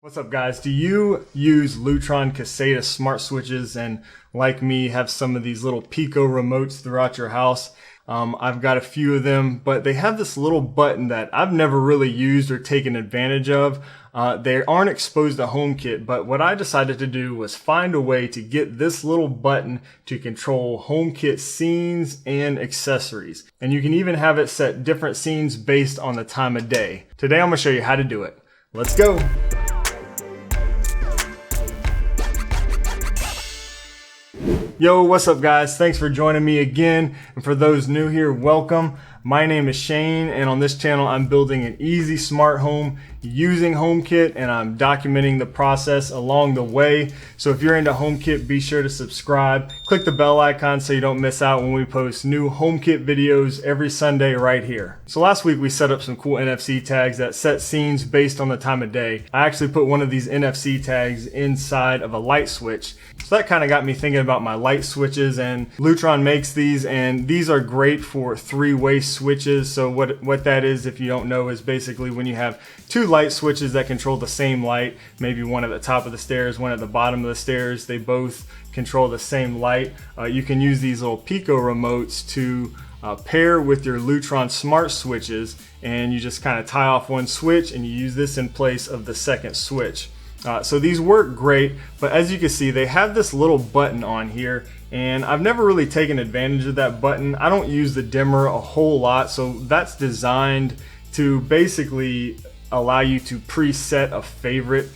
What's up, guys? Do you use Lutron Caseta smart switches and, like me, have some of these little Pico remotes throughout your house? I've got a few of them, but they have this little button that I've never really used or taken advantage of. They aren't exposed to HomeKit, but what I decided to do was find a way to get this little button to control HomeKit scenes and accessories. And you can even have it set different scenes based on the time of day. Today I'm going to show you how to do it. Let's go! Yo, what's up, guys? Thanks for joining me again. And for those new here, welcome. My name is Shane, and on this channel I'm building an easy smart home using HomeKit, and I'm documenting the process along the way. So if you're into HomeKit, be sure to subscribe. Click the bell icon so you don't miss out when we post new HomeKit videos every Sunday right here. So last week we set up some cool NFC tags that set scenes based on the time of day. I actually put one of these NFC tags inside of a light switch. So that kind of got me thinking about my light switches, and Lutron makes these, and these are great for three-way switches. So what that is, if you don't know, is basically when you have two light switches that control the same light, maybe one at the top of the stairs, one at the bottom of the stairs, they both control the same light. You can use these little Pico remotes to pair with your Lutron smart switches, and you just kind of tie off one switch and you use this in place of the second switch. So these work great, but as you can see, they have this little button on here, and I've never really taken advantage of that button. I don't use the dimmer a whole lot, so that's designed to basically allow you to preset a favorite,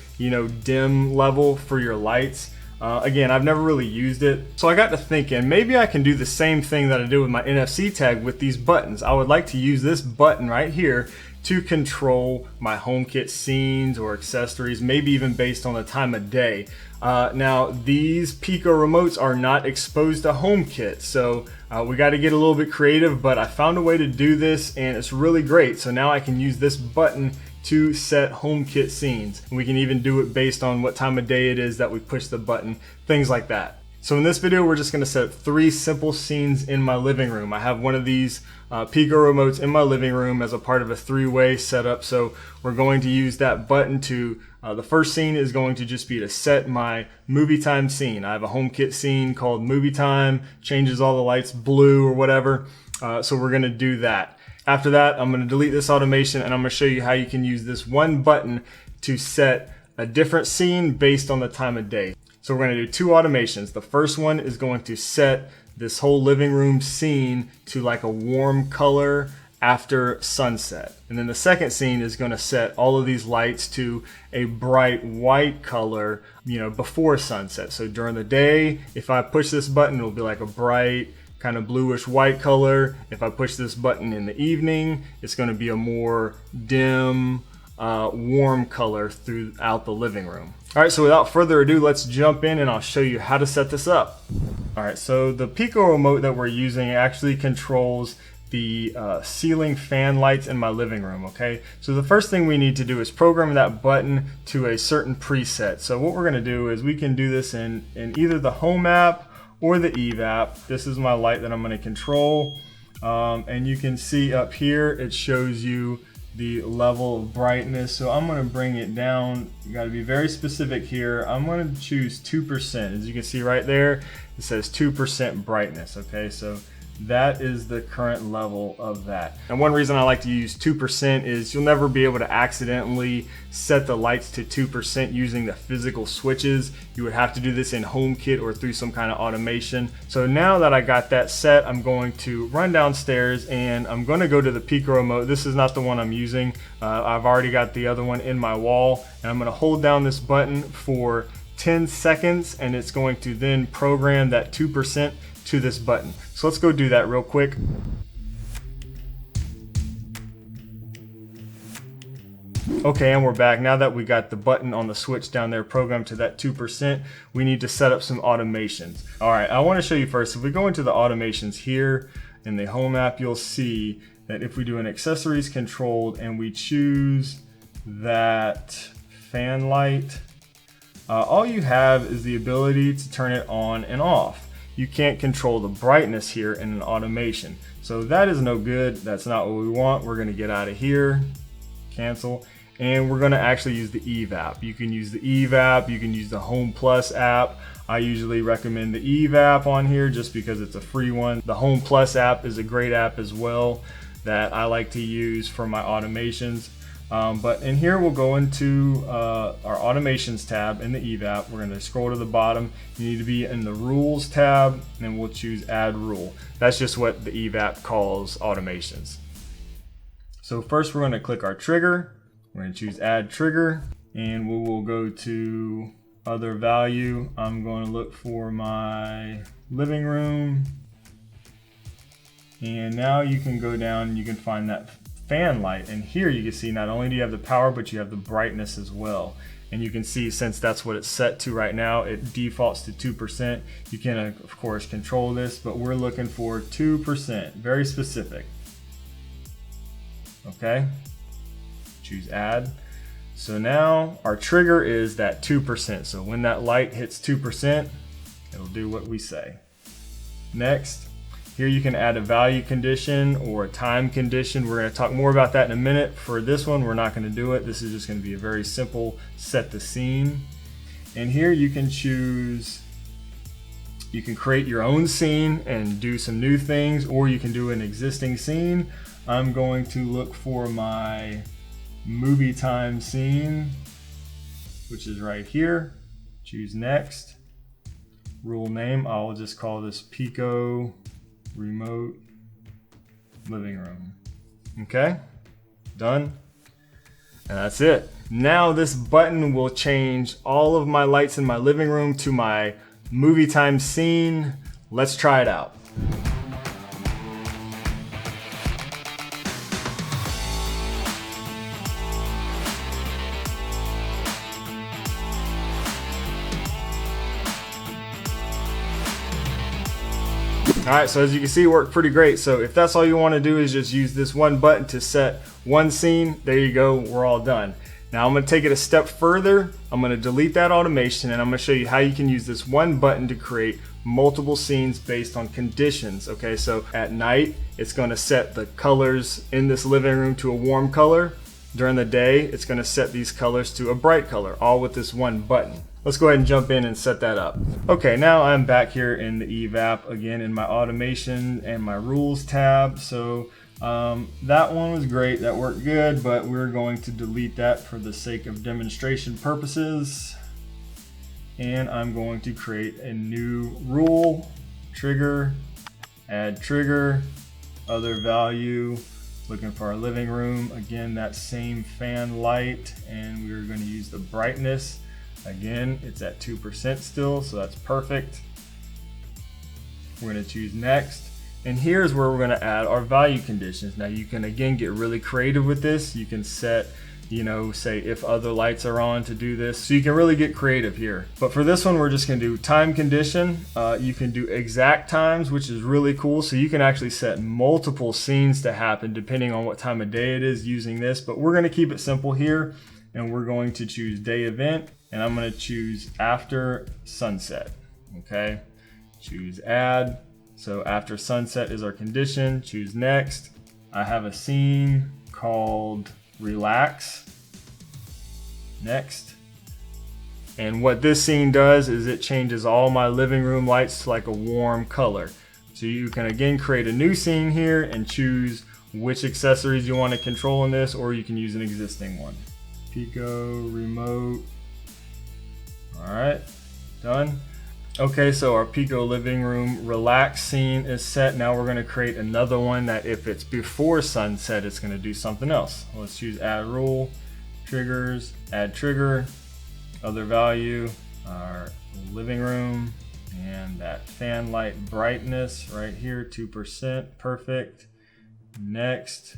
dim level for your lights. Again, I've never really used it, so I got to thinking maybe I can do the same thing that I do with my NFC tag with these buttons. I would like to use this button right here to control my HomeKit scenes or accessories, maybe even based on the time of day. Now, these Pico remotes are not exposed to HomeKit, so we got to get a little bit creative, but I found a way to do this, and it's really great. So now I can use this button to set HomeKit scenes. We can even do it based on what time of day it is that we push the button, things like that. So in this video, we're just going to set three simple scenes in my living room. I have one of these Pico remotes in my living room as a part of a three-way setup. So we're going to use that button to, the first scene is going to just be to set my movie time scene. I have a HomeKit scene called movie time, changes all the lights blue or whatever. So we're going to do that. After that, I'm going to delete this automation, and I'm going to show you how you can use this one button to set a different scene based on the time of day. So we're going to do two automations. The first one is going to set this whole living room scene to like a warm color after sunset. And then the second scene is going to set all of these lights to a bright white color, before sunset. So during the day, if I push this button, it'll be like a bright kind of bluish white color. If I push this button in the evening, it's going to be a more dim, warm color throughout the living room. All right, so without further ado, let's jump in and I'll show you how to set this up. All right, so the Pico remote that we're using actually controls the ceiling fan lights in my living room, okay? So the first thing we need to do is program that button to a certain preset. So what we're gonna do is we can do this in either the Home app or the Eve app. This is my light that I'm gonna control. And you can see up here, it shows you the level of brightness. So I'm going to bring it down. You got to be very specific here. I'm going to choose 2%. As you can see right there, it says 2% brightness. Okay, so that is the current level of that. And one reason I like to use 2% is you'll never be able to accidentally set the lights to 2% using the physical switches. You would have to do this in HomeKit or through some kind of automation. So now that I got that set, I'm going to run downstairs and I'm going to go to the Pico remote. This is not the one I'm using. I've already got the other one in my wall, and I'm going to hold down this button for 10 seconds, and it's going to then program that 2% to this button. So let's go do that real quick. Okay, and we're back. Now that we got the button on the switch down there programmed to that 2%, we need to set up some automations. All right, I want to show you first. If we go into the automations here in the Home app, you'll see that if we do an accessories controlled and we choose that fan light, all you have is the ability to turn it on and off. You can't control the brightness here in an automation. So that is no good. That's not what we want. We're going to get out of here, cancel. and we're gonna actually use the Eve app. You can use the Eve app, you can use the Home Plus app. I usually recommend the Eve app on here just because it's a free one. The Home Plus app is a great app as well that I like to use for my automations. But in here we'll go into our automations tab in the Eve app. We're gonna scroll to the bottom. You need to be in the rules tab, and then we'll choose add rule. That's just what the Eve app calls automations. So first we're gonna click our trigger. We're gonna choose add trigger, and we will go to other value. I'm going to look for my living room. And now you can go down and you can find that fan light, and here you can see not only do you have the power, but you have the brightness as well. And you can see, since that's what it's set to right now, it defaults to 2%. You can of course control this, but we're looking for 2%, very specific. Okay, choose add. So now our trigger is that 2%. So when that light hits 2%, it'll do what we say. Next, here you can add a value condition or a time condition. We're going to talk more about that in a minute. For this one, we're not going to do it. This is just going to be a very simple set the scene. And here you can choose, you can create your own scene and do some new things, or you can do an existing scene. I'm going to look for my movie time scene, which is right here. Choose next. Rule name, I'll just call this Pico remote living room. Okay, done. And that's it. Now this button will change all of my lights in my living room to my movie time scene. Let's try it out. All right, so as you can see, it worked pretty great. So if that's all you want to do is just use this one button to set one scene, there you go, we're all done. Now I'm going to take it a step further. I'm going to delete that automation, and I'm going to show you how you can use this one button to create multiple scenes based on conditions. Okay, so at night, it's going to set the colors in this living room to a warm color. During the day, it's going to set these colors to a bright color, all with this one button. Let's go ahead and jump in and set that up. Okay, now I'm back here in the Eve app again in my automation and my rules tab. So that one was great, that worked good, but we're going to delete that for the sake of demonstration purposes. And I'm going to create a new rule, trigger, add trigger, other value, looking for our living room. Again, that same fan light, and we're going to use the brightness. Again, it's at 2% still, so that's perfect. We're going to choose next. And here's where we're going to add our value conditions. Now you can again get really creative with this. You can set, say if other lights are on to do this. So you can really get creative here. But for this one, we're just going to do time condition. You can do exact times, which is really cool. So you can actually set multiple scenes to happen depending on what time of day it is using this. But we're going to keep it simple here. And we're going to choose day event. And I'm going to choose after sunset. Okay, choose add. So after sunset is our condition. Choose next. I have a scene called relax. Next. And what this scene does is it changes all my living room lights to like a warm color. So you can again create a new scene here and choose which accessories you want to control in this, or you can use an existing one. Pico remote. All right, done. Okay, so our Pico living room relax scene is set. Now we're going to create another one that if it's before sunset, it's going to do something else. Let's choose add rule, triggers, add trigger, other value, our living room, and that fan light brightness right here, 2%, perfect. Next,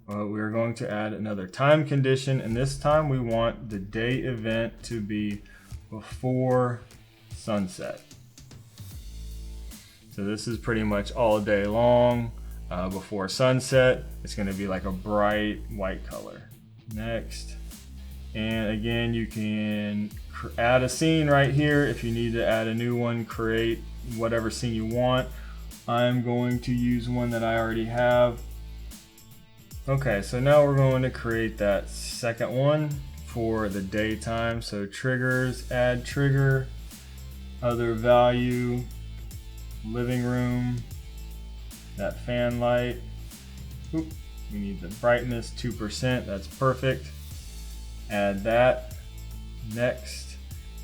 we're going to add another time condition, and this time we want the day event to be before sunset. So this is pretty much all day long. Before sunset, it's going to be like a bright white color. Next, and again, you can add a scene right here. If you need to add a new one, create whatever scene you want. I'm going to use one that I already have. Okay, so now we're going to create that second one for the daytime. So triggers, add trigger, other value, living room, that fan light. Oop, we need the brightness 2%, that's perfect. Add that, next.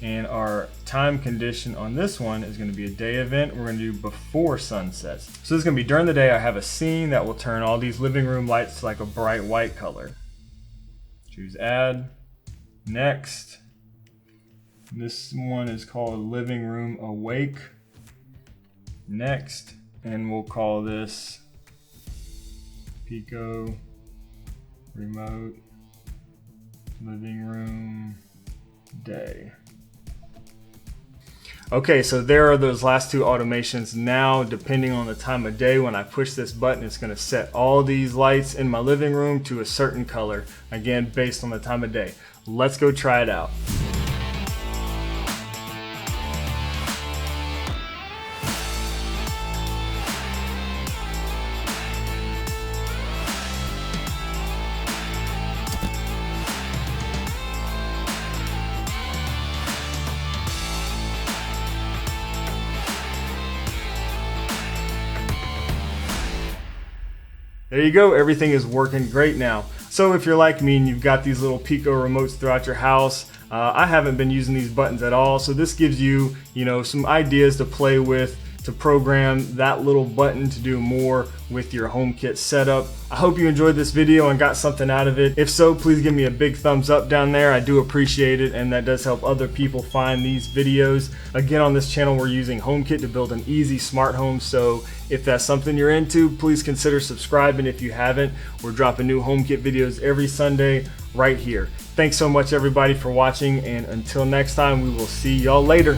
And our time condition on this one is going to be a day event. We're going to do before sunsets. So this is going to be during the day. I have a scene that will turn all these living room lights to like a bright white color. Choose add, next. This one is called living room awake, next. And we'll call this Pico remote living room day. Okay, so there are those last two automations. Now, depending on the time of day, when I push this button, it's going to set all these lights in my living room to a certain color, again, based on the time of day. Let's go try it out. There you go, everything is working great now. So if you're like me and you've got these little Pico remotes throughout your house, I haven't been using these buttons at all, so this gives you, some ideas to play with, to program that little button to do more with your HomeKit setup. I hope you enjoyed this video and got something out of it. If so, please give me a big thumbs up down there. I do appreciate it, and that does help other people find these videos. Again, on this channel, we're using HomeKit to build an easy smart home, so if that's something you're into, please consider subscribing if you haven't. We're dropping new HomeKit videos every Sunday right here. Thanks so much, everybody, for watching, and until next time, we will see y'all later.